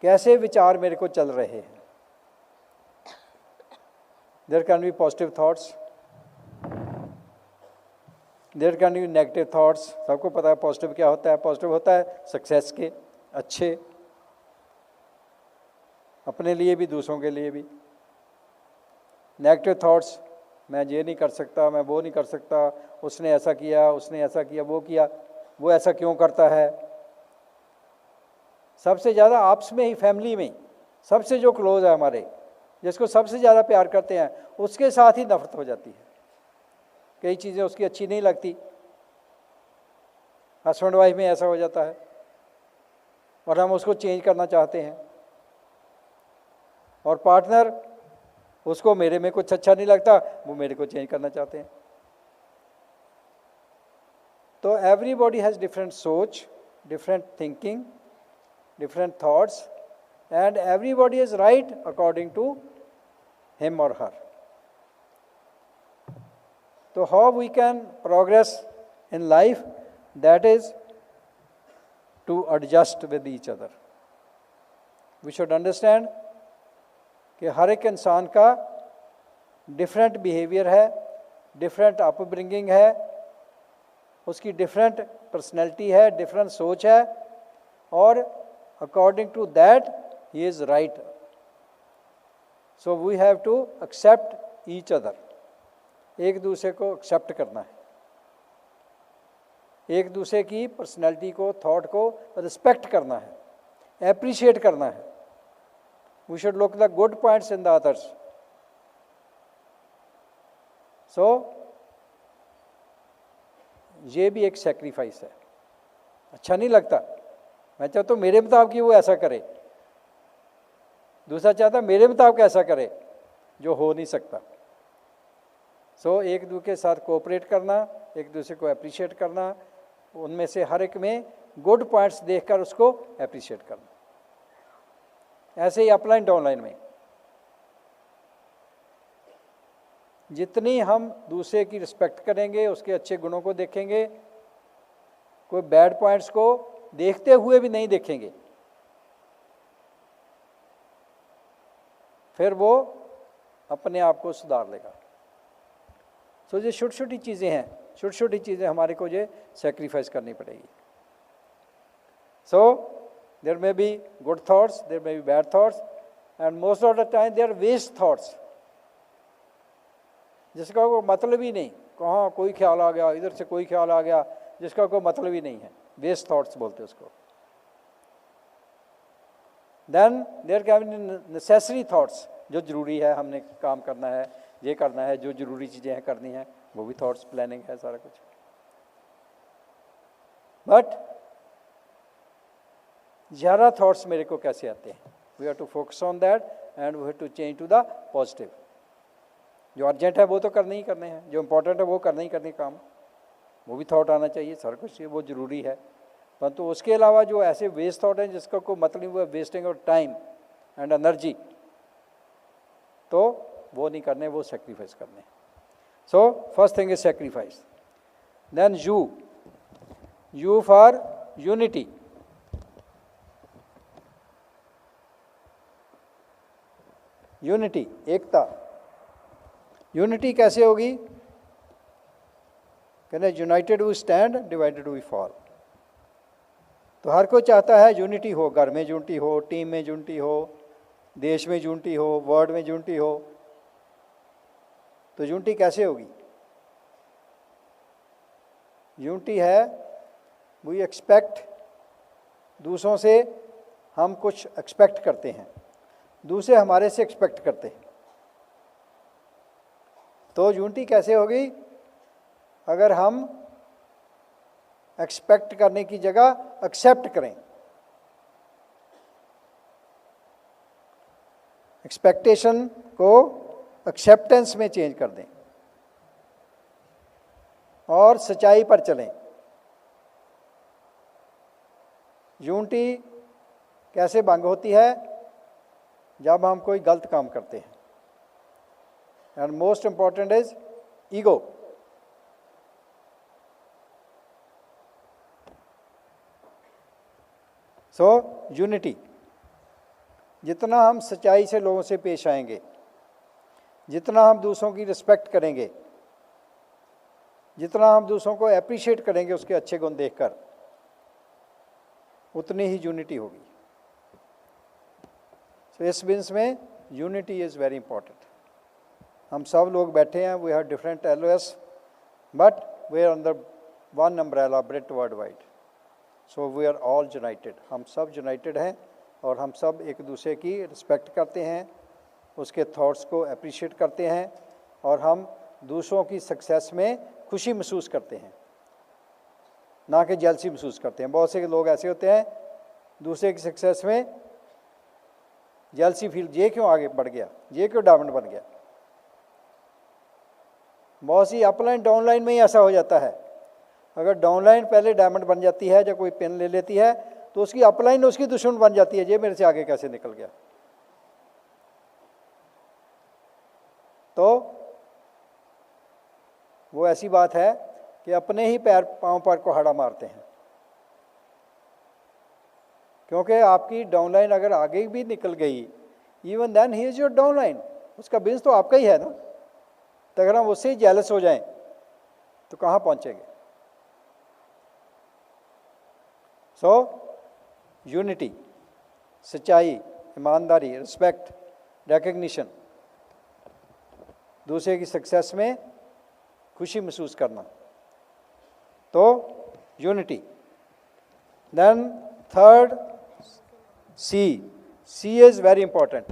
कैसे विचार मेरे को चल रहे हैं। There can be positive thoughts, there can be negative thoughts. सबको पता है पॉजिटिव क्या होता है। पॉजिटिव होता है सक्सेस के, अच्छे, अपने लिए भी दूसरों के लिए भी। नेगेटिव थॉट्स, मैं ये नहीं कर सकता, मैं वो नहीं कर सकता, उसने ऐसा किया, उसने ऐसा किया, वो ऐसा क्यों करता है। सबसे ज़्यादा आपस में ही, फैमिली में सबसे जो क्लोज है हमारे, जिसको सबसे ज़्यादा प्यार करते हैं, उसके साथ ही नफरत हो जाती है। कई चीज़ें उसकी अच्छी नहीं लगती। हस्बैंड वाइफ में ऐसा हो जाता है और हम उसको चेंज करना चाहते हैं। और पार्टनर, उसको मेरे में कुछ अच्छा नहीं लगता, वो मेरे को चेंज करना चाहते हैं। तो एवरीबॉडी हैज़ डिफरेंट सोच, different thinking, different thoughts, and everybody is right according to him or her. So how we can progress in life? That is to adjust with each other. We should understand कि हर एक इंसान का different behaviour है, different upbringing है, उसकी different personality है, different सोच है, और according to that he is right. So we have to accept each other. एक दूसरे को एक्सेप्ट करना है, एक दूसरे की पर्सनैलिटी को, थॉट को रिस्पेक्ट करना है, एप्रिशिएट करना है। We should look the good points in the others. So ये भी एक सेक्रीफाइस है। अच्छा नहीं लगता, मैं चाहता हूँ मेरे मुताबिक वो ऐसा करे, दूसरा चाहता मेरे मुताबिक ऐसा करे, जो हो नहीं सकता। सो एक दूसरे के साथ कोऑपरेट करना, एक दूसरे को अप्रिशिएट करना, उनमें से हर एक में गुड पॉइंट्स देखकर उसको अप्रिशिएट करना। ऐसे ही अपलाइन डाउनलाइन में जितनी हम दूसरे की रिस्पेक्ट करेंगे, उसके अच्छे गुणों को देखेंगे, कोई बैड पॉइंट्स को देखते हुए भी नहीं देखेंगे, फिर वो अपने आप को सुधार लेगा। सो ये छोटी छोटी चीज़ें हैं, छोटी छोटी चीज़ें हमारे को ये सेक्रीफाइस करनी पड़ेगी। So there may be good thoughts, there may be bad thoughts, and most of the time there waste thoughts, जिसका कोई मतलब ही नहीं। कहाँ कोई ख्याल आ गया, इधर से कोई ख्याल आ गया, जिसका कोई मतलब ही नहीं है, वेस्ट थॉट्स बोलते हैं उसको। Then there can be necessary thoughts, जो जरूरी है, हमने काम करना है, ये करना है, जो जरूरी चीज़ें हैं करनी है, वो भी थॉट्स, प्लानिंग है, सारा कुछ। बट ज़्यादा थॉट्स मेरे को कैसे आते हैं? We have to focus on that and we have to change to the positive. जो अर्जेंट है वो तो करने ही करने हैं, जो इम्पोर्टेंट है वो करने ही करने काम, वो भी थॉट आना चाहिए, सारा कुछ वो ज़रूरी है। परंतु उसके अलावा जो ऐसे वेस्ट थॉट हैं जिसका कोई मतलब नहीं, वो wasting of time and energy, तो वो नहीं करने, वो सेक्रीफाइस करने। So first thing is sacrifice. Then U for unity. Unity, एकता। यूनिटी कैसे होगी? कहते united we stand, divided we fall. तो हर कोई चाहता है यूनिटी हो, घर में यूनिटी हो, टीम में यूनिटी हो, देश में यूनिटी हो, वर्ल्ड में यूनिटी हो। तो यूनिटी कैसे होगी? यूनिटी है वी एक्सपेक्ट, दूसरों से हम कुछ एक्सपेक्ट करते हैं, दूसरे हमारे से एक्सपेक्ट करते हैं। तो यूनिटी कैसे होगी? अगर हम एक्सपेक्ट करने की जगह एक्सेप्ट करें, एक्सपेक्टेशन को एक्सेप्टेंस में चेंज कर दें और सच्चाई पर चलें। यूनिटी कैसे भंग होती है? जब हम कोई गलत काम करते हैं। And most important is ego. So unity, जितना हम सच्चाई से लोगों से पेश आएंगे, जितना हम दूसरों की रिस्पेक्ट करेंगे, जितना हम दूसरों को अप्रिशिएट करेंगे उसके अच्छे गुण देखकर, उतनी ही यूनिटी होगी। सो इस बिजनेस में यूनिटी इज़ वेरी इंपॉर्टेंट। हम सब लोग बैठे हैं, we have different LOS, but we are under one umbrella, Brit world wide. So we are all united. हम सब यूनाइटेड हैं और हम सब एक दूसरे की रिस्पेक्ट करते हैं, उसके थॉट्स को अप्रिशिएट करते हैं और हम दूसरों की सक्सेस में खुशी महसूस करते हैं, ना कि जेलसी महसूस करते हैं। बहुत से लोग ऐसे होते हैं दूसरे की सक्सेस में जेलसी फील, ये क्यों आगे बढ़ गया, ये क्यों डायमंड बन गया। बहुत सी अपलाइन डाउनलाइन में ही ऐसा हो जाता है। अगर डाउनलाइन पहले डायमंड बन जाती है, जब कोई पेन ले लेती है तो उसकी अपलाइन उसकी दुश्मन बन जाती है, ये मेरे से आगे कैसे निकल गया। तो वो ऐसी बात है कि अपने ही पैर पांव पर कुहाड़ा मारते हैं, क्योंकि आपकी डाउनलाइन अगर आगे भी निकल गई, even then he is your downline, उसका बिजनेस तो आपका ही है ना। तो अगर हम उससे ही जेलस हो जाएं तो कहाँ पहुँचेंगे। सो यूनिटी, सच्चाई, ईमानदारी, रिस्पेक्ट, रिकग्निशन, दूसरे की सक्सेस में खुशी महसूस करना, तो unity. Then third C is very important.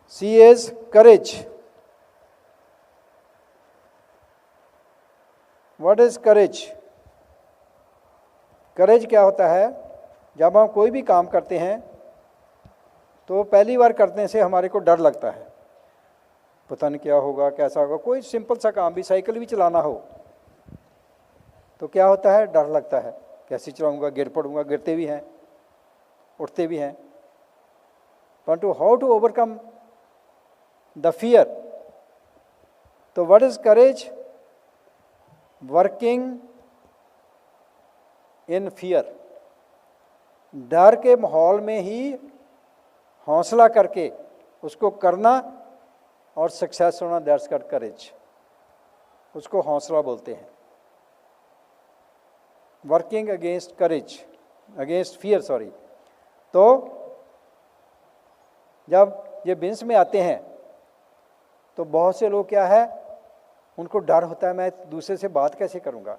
C is courage. What is courage? Courage क्या होता है? जब हम कोई भी काम करते हैं तो पहली बार करने से हमारे को डर लगता है, पता नहीं क्या होगा, कैसा होगा। कोई सिंपल सा काम भी, साइकिल भी चलाना हो तो क्या होता है, डर लगता है, कैसे चलाऊंगा, गिर पड़ूंगा। गिरते भी हैं, उठते भी हैं। परंतु how to overcome the fear? तो what is courage? Working in fear. डर के माहौल में ही हौसला करके उसको करना और सक्सेस होना, दैट्स कॉल्ड करेज। उसको हौसला बोलते हैं। वर्किंग अगेंस्ट करेज, अगेंस्ट फियर, सॉरी। तो जब ये बिजनेस में आते हैं तो बहुत से लोग क्या है, उनको डर होता है, मैं दूसरे से बात कैसे करूँगा।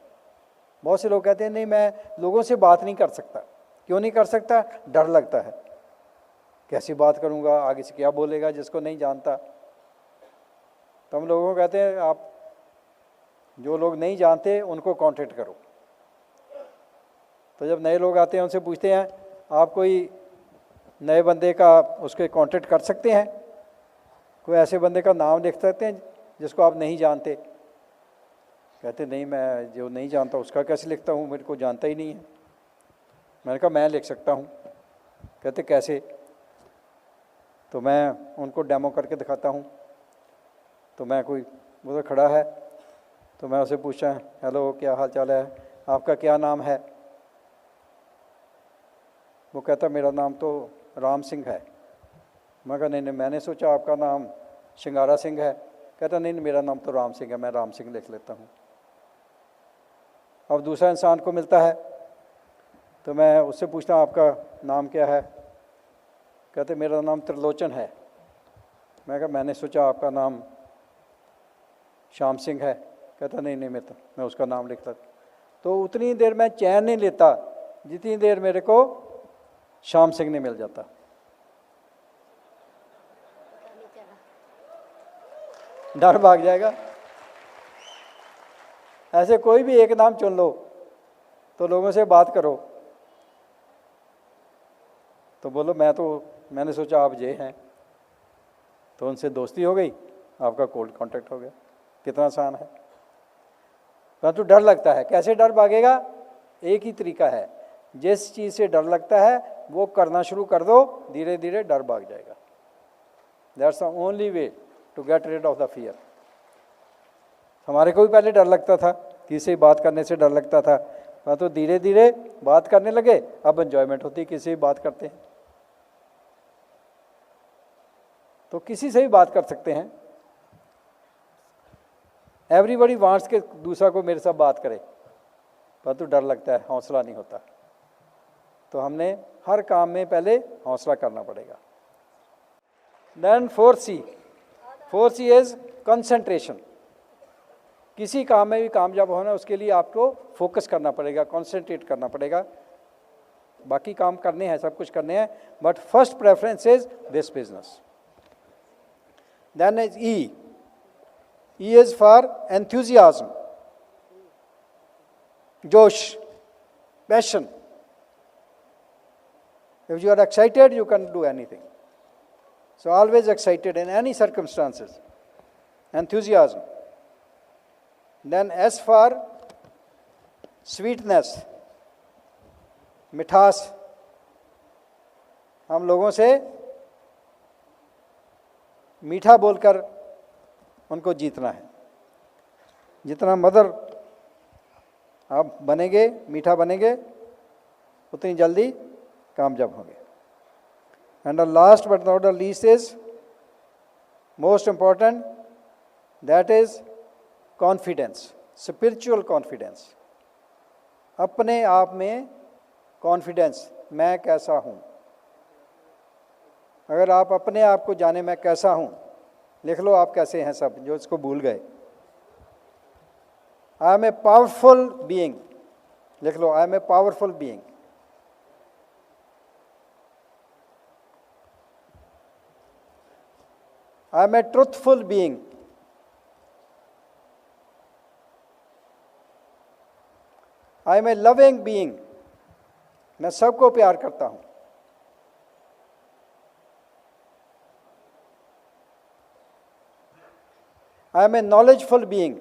बहुत से लोग कहते हैं नहीं, मैं लोगों से बात नहीं कर सकता। क्यों नहीं कर सकता? डर लगता है, कैसी बात करूँगा, आगे से क्या बोलेगा जिसको नहीं जानता। तो हम लोगों को कहते हैं आप जो लोग नहीं जानते उनको कांटेक्ट करो। तो जब नए लोग आते हैं उनसे पूछते हैं आप कोई नए बंदे का उसके कांटेक्ट कर सकते हैं, कोई ऐसे बंदे का नाम लिख सकते हैं जिसको आप नहीं जानते। कहते नहीं, मैं जो नहीं जानता उसका कैसे लिखता हूँ, मेरे को जानता ही नहीं है। मैंने कहा मैं लिख सकता हूँ। कहते कैसे? तो मैं उनको डेमो करके दिखाता हूँ। तो मैं कोई उधर खड़ा है तो मैं उसे पूछा, हेलो क्या हाल चाल है, आपका क्या नाम है? वो कहता मेरा नाम तो राम सिंह है। मैं कहा नहीं, मैंने सोचा आपका नाम शिंगारा सिंह है। कहता नहीं, मेरा नाम तो राम सिंह है, मैं राम सिंह लिख लेता हूँ। अब दूसरा इंसान को मिलता है तो मैं उससे पूछता हूँ आपका नाम क्या है? कहते मेरा नाम त्रिलोचन है। मैं कहा मैंने सोचा आपका नाम श्याम सिंह है। कहता नहीं, मैं उसका नाम लिखता। तो उतनी देर मैं चैन नहीं लेता जितनी देर मेरे को श्याम सिंह नहीं मिल जाता। डर भाग जाएगा। ऐसे कोई भी एक नाम चुन लो तो लोगों से बात करो तो बोलो मैंने सोचा आप ये हैं, तो उनसे दोस्ती हो गई, आपका कोल्ड कांटेक्ट हो गया। कितना आसान है। परंतु डर लगता है। कैसे डर भागेगा? एक ही तरीका है, जिस चीज़ से डर लगता है वो करना शुरू कर दो, धीरे धीरे डर भाग जाएगा। That's the only way to get rid of the fear. हमारे को भी पहले डर लगता था, किसी से बात करने से डर लगता था, परंतु धीरे धीरे बात करने लगे, अब एंजॉयमेंट होती है, किसी से भी बात करते हैं तो किसी से भी बात कर सकते हैं। एवरीबडी वांट्स के दूसरा को मेरे साथ बात करे, परंतु डर लगता है, हौसला नहीं होता। तो हमने हर काम में पहले हौसला करना पड़ेगा। Then 4C is concentration. किसी काम में भी कामयाब होना, उसके लिए आपको फोकस करना पड़ेगा, कंसंट्रेट करना पड़ेगा। बाकी काम करने हैं, सब कुछ करने हैं, but first preference is this business. Then is E is for enthusiasm, josh, passion. If you are excited, you can do anything. So always excited in any circumstances. Enthusiasm. Then S for sweetness, मिठास। हम लोगों से मीठा बोलकर उनको जीतना है। जितना मदर आप बनेंगे, मीठा बनेंगे, उतनी जल्दी कामयाब होंगे। And the last but not the least is most important, that is confidence, spiritual confidence. अपने आप में कॉन्फिडेंस, मैं कैसा हूँ। अगर आप अपने आप को जाने मैं कैसा हूँ, लिख लो आप कैसे हैं सब जो इसको भूल गए। I am a powerful being, लिख लो I am a powerful being. I am a truthful being. I am a loving being, मैं सबको प्यार करता हूं। I am a knowledgeful being,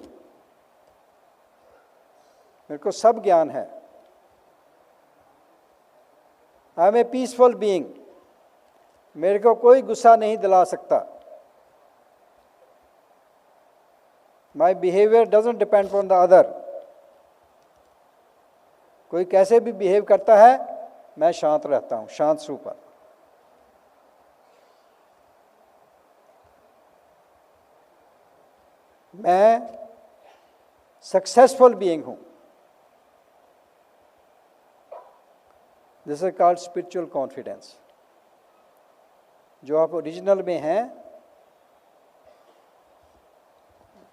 मेरे को सब ज्ञान है। I am a peaceful being, मेरे को कोई गुस्सा नहीं दिला सकता। My behaviour doesn't depend on the other. कोई कैसे भी बिहेव करता है, मैं शांत रहता हूं, शांत स्वरूप। मैं सक्सेसफुल बीइंग हूं। This is called spiritual confidence. जो आप ओरिजिनल में हैं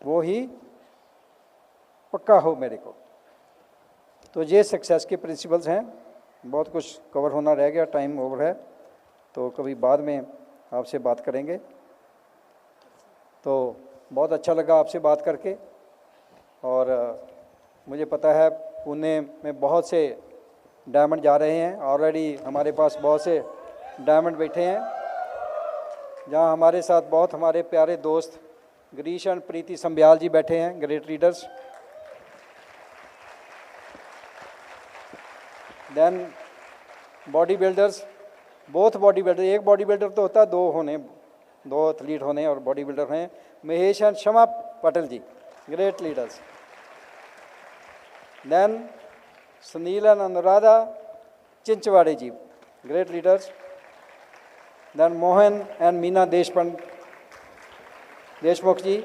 वो ही पक्का हो मेरे को। तो ये सक्सेस के प्रिंसिपल्स हैं। बहुत कुछ कवर होना रह गया, टाइम ओवर है, तो कभी बाद में आपसे बात करेंगे। तो बहुत अच्छा लगा आपसे बात करके, और मुझे पता है पुणे में बहुत से डायमंड जा रहे हैं। ऑलरेडी हमारे पास बहुत से डायमंड बैठे हैं, जहां हमारे साथ बहुत हमारे प्यारे दोस्त गिरीश एंड प्रीति संब्याल जी बैठे हैं, great leaders. Then body builders, both body builder, एक बॉडी बिल्डर तो होता है, दो एथलीट होने और बॉडी बिल्डर हैं, Mahesh and Shama Patel ji, great leaders. Then Sunil and Anuradha Chinchwade ji, great leaders. Then Mohan and Meena Deshmukh ji,